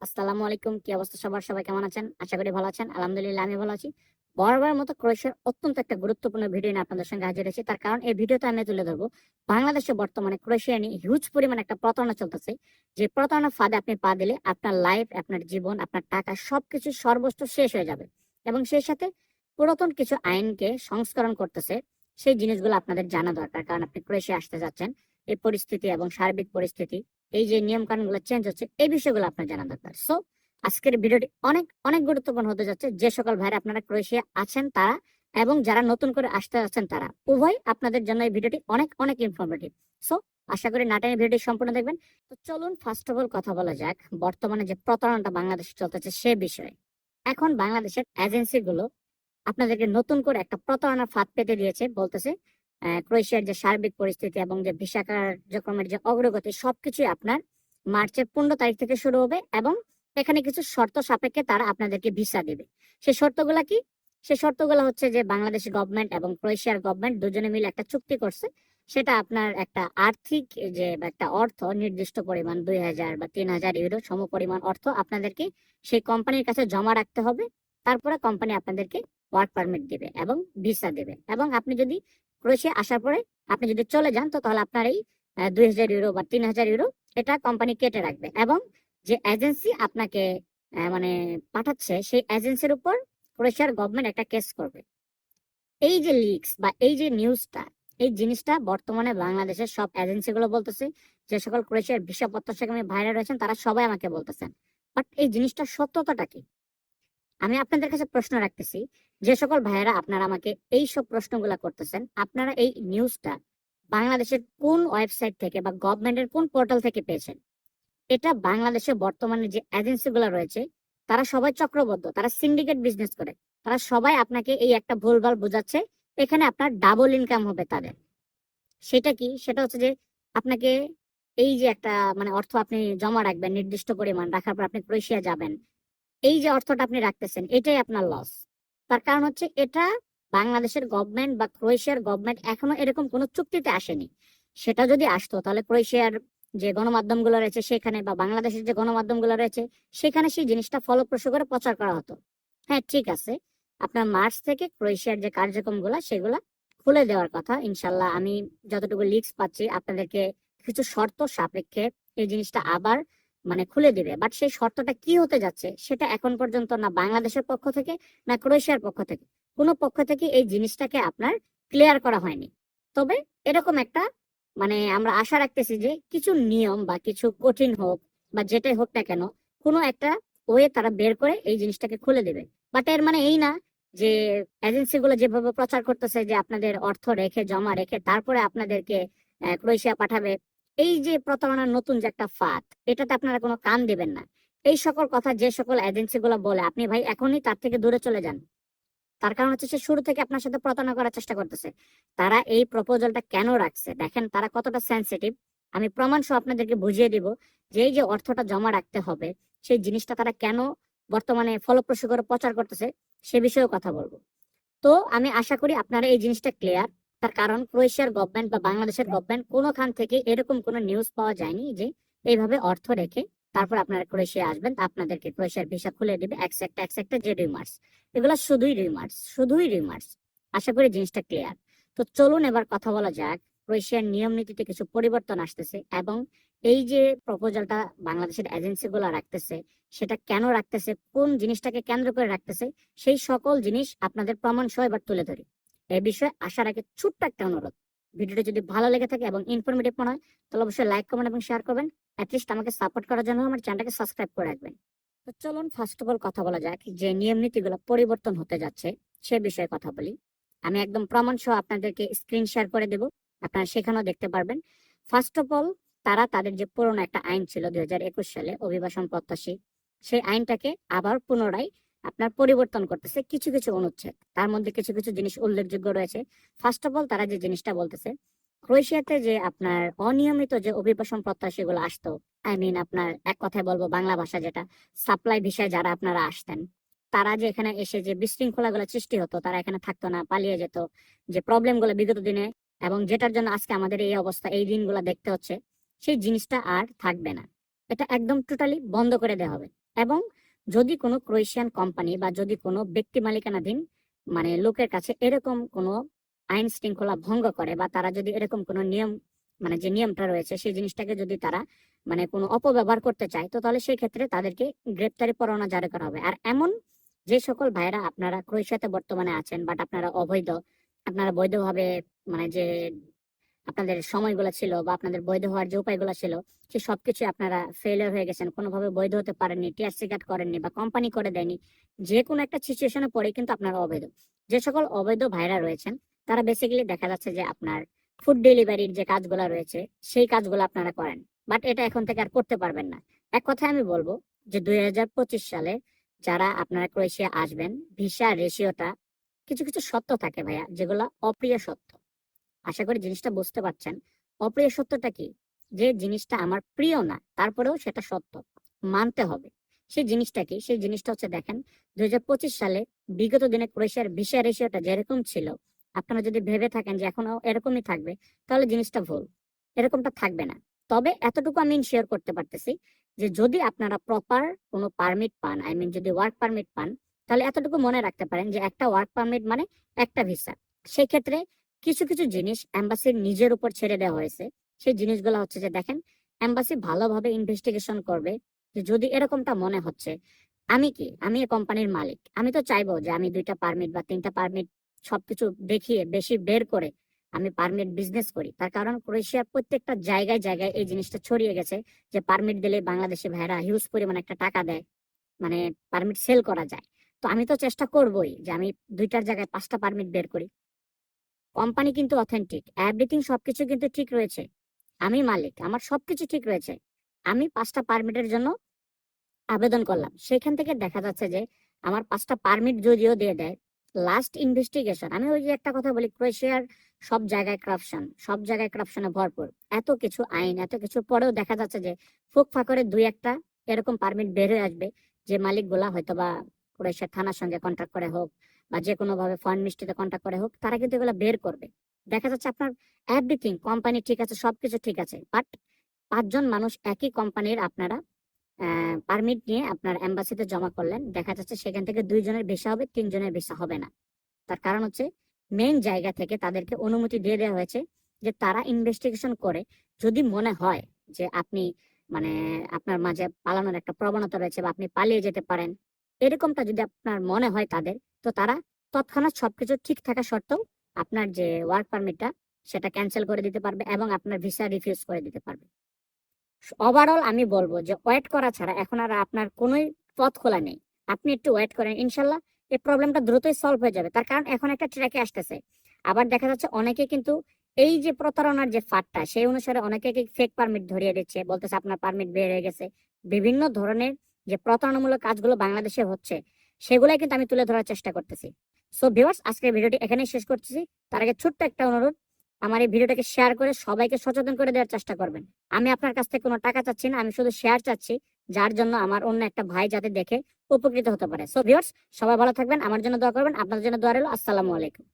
আসসালামু আলাইকুম। কি অবস্থা সবার? সবাই কেমন আছেন? আশা করি ভালো আছেন। আলহামদুলিল্লাহ আমি ভালো আছি। বরাবরের মতো ক্রোয়েশিয়ার অত্যন্ত একটা গুরুত্বপূর্ণ ভিডিও নিয়ে আপনাদের সঙ্গে হাজির হয়েছি। তার কারণ এই ভিডিওতে আমি তুলে ধরবো বাংলাদেশে বর্তমানে ক্রোয়েশিয়া নিয়ে হিউজ পরিমাণে একটা প্রতারণা চলতেছে। যে প্রতারণার ফাঁদে আপনি পা দিলে আপনার লাইফ, আপনার জীবন, আপনার টাকা সবকিছু সর্বস্ব শেষ হয়ে যাবে। এবং সেই সাথে পুরাতন কিছু আইনকে সংস্করণ করতেছে। সেই জিনিসগুলো আপনাদের জানা দরকার। কারণ আপনি ক্রোয়েশিয়া আসতে যাচ্ছেন। এই পরিস্থিতি এবং সার্বিক পরিস্থিতি, এই যে নিয়ম কানুনগুলো চেঞ্জ হচ্ছে, এই বিষয়গুলো আপনার জানা দরকার। সো আজকের ভিডিওটি অনেক অনেক গুরুত্বপূর্ণ হতে যাচ্ছে। যে সকল ভাইরা আপনারা ক্রোয়েশিয়া আছেন তারা এবং যারা নতুন করে আসতে যাচ্ছেন তারা উভয় আপনাদের জন্য এই ভিডিওটি অনেক অনেক ইনফরমেটিভ। সো আশা করি নাটানি ভিডিওটি সম্পূর্ণ দেখবেন। তো চলুন ফার্স্ট অফ অল কথা বলা যাক বর্তমানে যে প্রতারণাটা বাংলাদেশে চলতেছে সে বিষয়ে। এখন বাংলাদেশের এজেন্সিগুলো আপনাদেরকে নতুন করে একটা প্রতারণার ফাঁদ পেতে দিয়েছে। বলতেছে ক্রোয়েশিয়ার যে সার্বিক পরিস্থিতি এবং যে ভিসা কার্যক্রমের যে অগ্রগতি সবকিছুই আপনার মার্চের 15 তারিখ থেকে শুরু হবে এবং এখানে কিছু শর্ত সাপেক্ষে তারা আপনাদেরকে ভিসা দেবে। সেই শর্তগুলা কি? সেই শর্তগুলো হচ্ছে যে বাংলাদেশ গভর্নমেন্ট এবং ক্রোয়েশিয়ার গভর্নমেন্ট দুজনে মিলে একটা চুক্তি করছে। সেটা আপনার একটা আর্থিক যে একটা অর্থ নির্দিষ্ট পরিমাণ 2000 বা 3000 ইউরো সম পরিমাণ অর্থ আপনাদেরকে সেই কোম্পানির কাছে জমা রাখতে হবে। তারপরে কোম্পানি আপনাদেরকে ওয়ার্ক পারমিট দিবে এবং ভিসা দেবে। এবং আপনি যদি ক্রোয়েশিয়া আসার পরে আপনি যদি চলে যান তো তাহলে আপনার এই 2000 ইউরো বা 3000 ইউরো এটা কোম্পানি কেটে রাখবে। এবং যে এজেন্সি আপনাকে মানে পাঠাচ্ছে সেই এজেন্সির উপর ক্রোয়েশিয়ার গভর্নমেন্ট একটা কেস করবে। এই যে লিকস বা এই যে নিউজটা, এই জিনিসটা বর্তমানে বাংলাদেশের সব এজেন্সিগুলো বলতেছে। যে সকল ক্রোয়েশিয়ার ভিসা প্রত্যাশাকামী ভাইরা রয়েছেন তারা সবাই আমাকে বলতেছেন। বাট এই জিনিসটা সত্যতাটা কি? আমি আপনাদের কাছে প্রশ্ন রাখতেছি, যে সকল ভাইয়েরা আপনারা আমাকে এই সব প্রশ্নগুলা করতেছেন, আপনারা এই নিউজটা বাংলাদেশের কোন ওয়েবসাইট থেকে বা গভর্নমেন্টের কোন পোর্টাল থেকে পেয়েছেন? এটা বাংলাদেশে বর্তমানে যে এজেন্সিগুলো রয়েছে তারা সবাই চক্রবদ্ধ, তারা সিন্ডিকেট বিজনেস করে। তারা সবাই আপনাকে এই একটা ভুলভাল বোঝাচ্ছে, এখানে আপনার ডাবল ইনকাম হবে তাদের। সেটা কি? সেটা হচ্ছে যে আপনাকে এই যে একটা মানে অর্থ আপনি জমা রাখবেন নির্দিষ্ট পরিমাণ, রাখার পর আপনি ক্রোয়েশিয়া যাবেন, এই যে অর্থটা আপনি রাখতেছেন এটাই আপনার লস। তার কারণ হচ্ছে এটা বাংলাদেশের গভর্নমেন্ট বা ক্রোয়েশিয়ার গভর্নমেন্ট এখনো এরকম কোনো চুক্তিতে আসেনি। সেটা যদি আসতো তাহলে ক্রোয়েশিয়ার যে গণমাধ্যমগুলো রয়েছে সেখানে বা বাংলাদেশের যে গণমাধ্যমগুলো রয়েছে সেখানে সেই জিনিসটা ফলপ্রসূ করে প্রচার করা হতো। হ্যাঁ ঠিক আছে, আপনার মার্চ থেকে ক্রোয়েশিয়ার যে কার্যক্রমগুলো সেগুলা খুলে দেওয়ার কথা ইনশাল্লাহ। আমি যতটুকু লিক্স পাচ্ছি আপনাদেরকে কিছু শর্ত সাপেক্ষে এই জিনিসটা আবার মানে খুলে দিবে। বাট সেই শর্তটা কি হতে যাচ্ছে সেটা এখন পর্যন্ত না বাংলাদেশের পক্ষ থেকে না ক্রোয়েশিয়ার পক্ষ থেকে কোনো পক্ষ থেকে এই জিনিসটাকে আপনার ক্লিয়ার করা হয়নি। তবে এরকম একটা মানে আমরা আশা রাখতেছি যে কিছু নিয়ম বা কিছু কঠিন হোক বা যেটাই হোক না কেন কোনো একটা ওয়ে তারা বের করে এই জিনিসটাকে খুলে দেবে। বাট এর মানে এই না যে এজেন্সিগুলো যেভাবে প্রচার করতেছে যে আপনাদের অর্থ রেখে জমা রেখে তারপরে আপনাদেরকে ক্রোয়েশিয়া পাঠাবে, এই যে প্রতারণার নতুন যে একটা ফাঁদ, এটাতে আপনারা কোনো কান দিবেন না। এই সকল কথা যে সকল এজেন্সি গুলো বলে আপনি ভাই এখনই তার থেকে দূরে চলে যান। তার কারণ হচ্ছে সে শুরু থেকে আপনার সাথে প্রতারণা করার চেষ্টা করতেছে। তারা এই প্রপোজালটা কেন রাখছে দেখেন, তারা কতটা সেন্সিটিভ। আমি প্রমাণ সহ আপনাদেরকে বুঝিয়ে দিব যে এই যে অর্থটা জমা রাখতে হবে সেই জিনিসটা তারা কেন বর্তমানে ফলপ্রসূ করে প্রচার করতেছে সে বিষয়েও কথা বলবো। তো আমি আশা করি আপনারা এই জিনিসটা ক্লিয়ার। তার কারণ ক্রোয়েশিয়ার গভর্নমেন্ট বা বাংলাদেশের গভর্নমেন্ট কোনোখান থেকে এরকম কোনো নিউজ পাওয়া যায়নি যে এইভাবে অর্থ রেখে তারপর আপনারা ক্রোয়েশিয়া আসবেন তা আপনাদেরকে ক্রোয়েশিয়ার ভিসা খুলে দিবে একটা যে রিমার্স। এগুলো শুধুই রিমার্স, শুধুই রিমার্স। আশা করি জিনিসটা ক্লিয়ার। তো চলুন এবার কথা বলা যাক ক্রোয়েশিয়ার নিয়ম নীতিতে কিছু পরিবর্তন আসতেছে এবং এই যে প্রপোজালটা বাংলাদেশের এজেন্সিগুলো রাখতেছে সেটা কেন রাখতেছে, কোন জিনিসটাকে কেন্দ্র করে রাখতেছে, সেই সকল জিনিস আপনাদের প্রমাণ সহ এবার তুলে ধরি। এই বিষয়ে আসার আগে ছোট্ট একটা অনুরোধ, ভিডিওটি যদি ভালো লেগে থাকে এবং ইনফরমেটিভ মনে হয় তাহলে অবশ্যই লাইক কমেন্ট এবং শেয়ার করবেন। অ্যাটলিস্ট আমাকে সাপোর্ট করার জন্য আমার চ্যানেলটাকে সাবস্ক্রাইব করে রাখবেন। তো চলুন ফার্স্ট অফ অল কথা বলা যাক যে নিয়ম নীতিগুলো পরিবর্তন হতে যাচ্ছে সে বিষয়ে কথা বলি। আমি একদম প্রমাণ সহ আপনাদেরকে স্ক্রিন শেয়ার করে দেব, আপনারা সেখানেও দেখতে পারবেন। ফার্স্ট অফ অল তারা তাদের যে পুরোনো একটা আইন ছিল 2021 সালে অভিবাসন প্রত্যাশী, সেই আইনটাকে আবার পুনরায় আপনার পরিবর্তন করতেছে কিছু কিছু অনুচ্ছেদ। তার মধ্যে কিছু কিছু জিনিস উল্লেখযোগ্য রয়েছে। ফার্স্ট অফ অল তারা যে জিনিসটা বলতেছে, ক্রোয়েশিয়াতে যে আপনার অনিয়মিত যে অভিবাসন প্রত্যাশী গুলো আসতো, আই মিন আপনার এক কথায় বলবো বাংলা ভাষা যেটা সাপ্লাই ভিসায় যারা আপনারা আসতেন, তারা যে এখানে এসে যে বিশৃঙ্খলা গুলো সৃষ্টি হতো, তারা এখানে থাকতো না, পালিয়ে যেত, যে প্রবলেম গুলো বিগত দিনে এবং যেটার জন্য আজকে আমাদের এই অবস্থা এই দিনগুলো দেখতে হচ্ছে, সেই জিনিসটা আর থাকবে না। এটা একদম টোটালি বন্ধ করে দেওয়া হবে। এবং যদি কোনো ক্রোয়েশিয়ান কোম্পানি বা যদি কোনো ব্যক্তি মালিকানাধীন মানে লোকের কাছে এরকম কোনো আইন শৃঙ্খলা ভঙ্গ করে বা তারা যদি এরকম কোনো নিয়ম মানে যে নিয়মটা রয়েছে সেই জিনিসটাকে যদি তারা মানে কোনো অপব্যবহার করতে চায়, তো তাহলে সেই ক্ষেত্রে তাদেরকে গ্রেপ্তারি পরোয়ানা জারি করা হবে। আর এমন যে সকল ভাইরা আপনারা ক্রোয়েশিয়াতে বর্তমানে আছেন বাট আপনারা অবৈধ, আপনারা বৈধভাবে মানে যে আপনাদের সময়গুলো ছিল বা আপনাদের বৈধ হওয়ার যে উপায়গুলো ছিল সে সবকিছু আপনারা ফেলিয়ার হয়ে গেছেন, কোনোভাবে বৈধ হতে পারেননি, টিআরসি কার্ড করেননি বা কোম্পানি করে দেয়নি, যে কোনো একটা সিচুয়েশনে পড়ে কিন্তু আপনারা অবৈধ। যে সকল অবৈধ ভাইরা রয়েছেন তারা বেসিক্যালি দেখা যাচ্ছে যে আপনার ফুড ডেলিভারির যে কাজগুলো রয়েছে সেই কাজগুলো আপনারা করেন, বাট এটা এখন থেকে আর করতে পারবেন না। এক কথায় আমি বলবো যে 2025 সালে যারা আপনারা ক্রোয়েশিয়া আসবেন, ভিসা রেশিওটা কিছু কিছু সত্য থাকে ভাইয়া যেগুলো অপ্রিয় সত্য। আশা করি জিনিসটা বুঝতে পারছেন। অপ্রিয় সত্যটা কি? যে জিনিসটা আমার প্রিয় না তারপরেও সেটা সত্য, মানতে হবে। সেই জিনিসটা কি? সেই জিনিসটা হচ্ছে দেখেন 2025 সালে বিগত দিনে ক্রোয়েশিয়ার ভিসা রেশিওটা যেরকম ছিল, আপনারা যদি ভেবে থাকেন যে এখনো এরকমই থাকবে তাহলে জিনিসটা ভুল, এরকমটা থাকবে না। তবে এতটুকু আমি শেয়ার করতে পারতেছি যে যদি আপনারা প্রপার কোনো পারমিট পান, আই মিন যদি ওয়ার্ক পারমিট পান, তাহলে এতটুকু মনে রাখতে পারেন যে একটা ওয়ার্ক পারমিট মানে একটা ভিসা। সেই ক্ষেত্রে কিছু কিছু জিনিস এম্বাসির নিজের উপর ছেড়ে দেওয়া হয়েছে। সেই জিনিসগুলো হচ্ছে যে দেখেন, এম্বাসি ভালোভাবে ইনভেস্টিগেশন করবে যে যদি এরকমটা মনে হচ্ছে, আমি এই কোম্পানির মালিক, আমি তো চাইবো যে আমি 2টা পারমিট বা 3টা পারমিট সবকিছু দেখিয়ে বেশি বের করে আমি পারমিট বিজনেস করি। তার কারণ ক্রোয়েশিয়ার প্রত্যেকটা জায়গায় জায়গায় এই জিনিসটা ছড়িয়ে গেছে যে পারমিট দিলে বাংলাদেশি ভাইরা হিউজ পরিমাণ একটা টাকা দেয়, মানে পারমিট সেল করা যায়। তো আমি তো চেষ্টা করবোই যে আমি 2টার জায়গায় 5টা পারমিট বের করি। কোম্পানি কিন্তু অথেন্টিক, এভরিথিং সবকিছু কিন্তু ঠিক রয়েছে, আমি মালিক, আমার সবকিছু ঠিক রয়েছে। আমি 5টা পারমিটের জন্য আবেদন করলাম, সেখান থেকে দেখা যাচ্ছে যে আমার 5টা পারমিট যদিও দিয়ে দেয়, লাস্ট ইনভেস্টিগেশন, আমি ওই যে একটা কথা বলি, ক্রোয়েশিয়ার সব জায়গায় করাপশন, সব জায়গায় করাপশনে ভরপুর। এত কিছু আইন, এত কিছু পরেও দেখা যাচ্ছে যে ফুক ফাকরে 2-1টা এরকম পারমিট বের হয়ে আসবে যে মালিকগুলা হয়তো বা ক্রোয়েশিয়ার থানার সঙ্গে কন্ট্যাক্ট করে হোক বা যে কোনো ভাবে ফরেন মিনিস্ট্রিতে কন্ট্যাক্ট করে হোক, তারা কিন্তু এগুলো বের করবে। দেখা যাচ্ছে আপনার এভরিথিং কোম্পানি ঠিক আছে, সবকিছু ঠিক আছে, বাট 5জন মানুষ একই কোম্পানির আপনারা পারমিট নিয়ে আপনার এম্বাসিতে জমা করলেন, দেখা যাচ্ছে সেখান থেকে 2জনের ভিসা হবে, 3জনের ভিসা হবে না। তার কারণ হচ্ছে মেইন জায়গা থেকে তাদেরকে অনুমতি দিয়ে দেওয়া হয়েছে যে তারা ইনভেস্টিগেশন করে যদি মনে হয় যে আপনি মানে আপনার মাঝে পালানোর একটা প্রবণতা রয়েছে বা আপনি পালিয়ে যেতে পারেন, এরকমটা যদি আপনার মনে হয় তাদের, তো তারা তৎক্ষণাৎ সবকিছু ঠিক থাকা সত্ত্বেও আপনার যে ওয়ার্ক পারমিটটা সেটা ক্যান্সেল করে দিতে পারবে এবং আপনার ভিসা রিফিউজ করে দিতে পারবে। ওভারঅল আমি বলবো যে ওয়েট করা ছাড়া এখন আর আপনার কোনোই পথ খোলা নেই। আপনি একটু ওয়েট করেন, ইনশাল্লাহ এই প্রবলেমটা দ্রুতই সলভ হয়ে যাবে। তার কারণ এখন একটা ট্র্যাকে আসতেছে। আবার দেখা যাচ্ছে অনেকে কিন্তু এই যে প্রতারণার যে ফাঁদটা সেই অনুসারে অনেকে ফেক পারমিট ধরিয়ে দিচ্ছে, বলতেছে আপনার পারমিট বের হয়ে গেছে। বিভিন্ন ধরনের যে প্রতারণামূলক কাজগুলো বাংলাদেশে হচ্ছে সেগুলাই কিন্তু আমি তুলে ধরার চেষ্টা করতেছি। সো ভিউয়ার্স, আজকের ভিডিওটি এখানেই শেষ করতেছি। তার আগে ছোট্ট একটা অনুরোধ, আমার এই ভিডিওটাকে শেয়ার করে সবাইকে সচেতন করে দেওয়ার চেষ্টা করবেন। আমি আপনার কাছ থেকে কোনো টাকা চাচ্ছি না, আমি শুধু শেয়ার চাচ্ছি, যার জন্য আমার অন্য একটা ভাই যাতে দেখে উপকৃত হতে পারে। সো ভিউয়ার্স, সবাই ভালো থাকবেন, আমার জন্য দোয়া করবেন, আপনাদের জন্য দোয়া রইল। আসসালামু আলাইকুম।